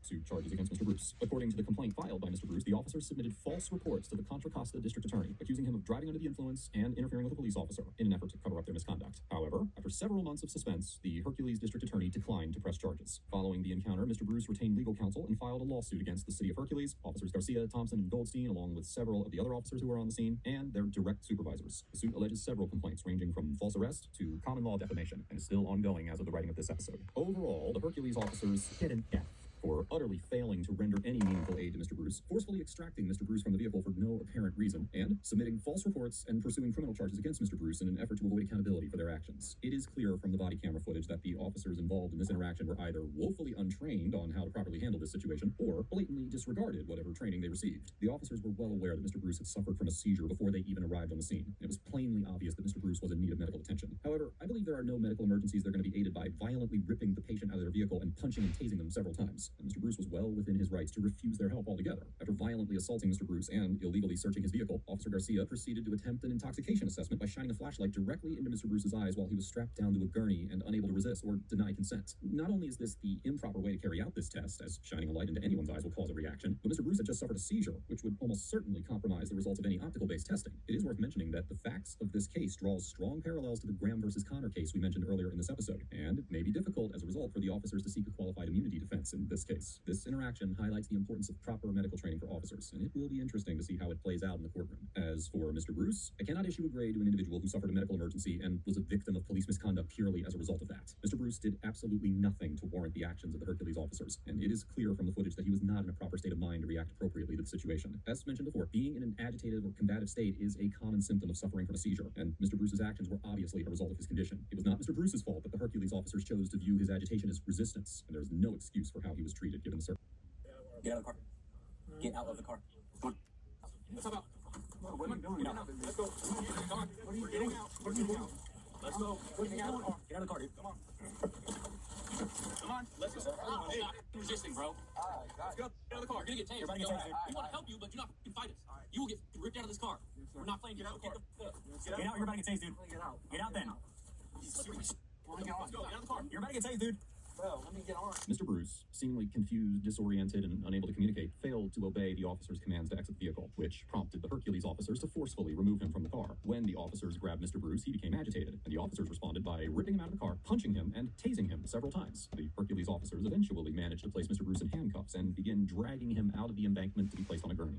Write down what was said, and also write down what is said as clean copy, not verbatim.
suit charges against Mr. Bruce. According to the complaint filed by Mr. Bruce, the officers submitted false reports to the Contra Costa District Attorney, accusing him of driving under the influence and interfering with a police officer in an effort to cover up their misconduct. However, after several months of suspense, the Hercules District Attorney declined to press charges. Following the encounter, Mr. Bruce retained legal counsel and filed a lawsuit against the city of Hercules, Officers Garcia, Thompson, and Goldstein, along with several of the other officers who were on the scene, and their direct supervisors. The suit alleges several complaints ranging from false arrest to common law defamation, and is still ongoing as of the writing of this episode. Overall, the Hercules officers get an F for utterly failing to render any meaningful aid to Mr. Bruce, forcefully extracting Mr. Bruce from the vehicle for no apparent reason, and submitting false reports and pursuing criminal charges against Mr. Bruce in an effort to avoid accountability for their actions. It is clear from the body camera footage that the officers involved in this interaction were either woefully untrained on how to properly handle this situation, or blatantly disregarded whatever training they received. The officers were well aware that Mr. Bruce had suffered from a seizure before they even arrived on the scene, and it was plainly obvious that Mr. Bruce was in need of medical attention. However, I believe there are no medical emergencies that are going to be aided by violently ripping the patient out of their vehicle and punching and tasing them several times, and Mr. Bruce was well within his rights to refuse their help altogether. After violently assaulting Mr. Bruce and illegally searching his vehicle, Officer Garcia proceeded to attempt an intoxication assessment by shining a flashlight directly into Mr. Bruce's eyes while he was strapped down to a gurney and unable to resist or deny consent. Not only is this the improper way to carry out this test, as shining a light into anyone's eyes will cause a reaction, but Mr. Bruce had just suffered a seizure, which would almost certainly compromise the results of any optical-based testing. It is worth mentioning that the facts of this case draws strong parallels to the Graham versus Connor case we mentioned earlier in this episode, and it may be difficult as a result for the officers to seek a qualified immunity defense in this case. This interaction highlights the importance of proper medical training for officers, and it will be interesting to see how it plays out in the courtroom. As for Mr. Bruce, I cannot issue a grade to an individual who suffered a medical emergency and was a victim of police misconduct purely as a result of that. Mr. Bruce did absolutely nothing to warrant the actions of the Hercules officers, and it is clear from the footage that he was not in a proper state of mind to react appropriately to the situation. As mentioned before, being in an agitated or combative state is a common symptom of suffering from a seizure, and Mr. Bruce's actions were obviously a result of his condition. It was not Mr. Bruce's fault that the Hercules officers chose to view his agitation as resistance, and there is no excuse for how he was treated given the circumstances. Get out of the car. Get out of the car. Come on. Let's talk about. What are you doing? Get out. Let's go. Come on. What are you getting out? What are you doing? Let's go. What are you doing? Get out of the car, dude. Come on. Come on. Let's go. Hey, stop resisting, bro. Let's go. Get out of the car. You're gonna get tased. You're about to get tased, dude. We want to help you, but do not fight us. You will get ripped out of this car. We're not playing. Get out of the car. Get out. You're about to get tased, dude. Get out. Get out then. Let's go. Get out of the car. You're about to get tased, dude. Bro, let me get on. Mr. Bruce, seemingly confused, disoriented, and unable to communicate, failed to obey the officer's commands to exit the vehicle, which prompted the Hercules officers to forcefully remove him from the car. When the officers grabbed Mr. Bruce, he became agitated, and the officers responded by ripping him out of the car, punching him, and tasing him several times. The Hercules officers eventually managed to place Mr. Bruce in handcuffs and begin dragging him out of the embankment to be placed on a gurney.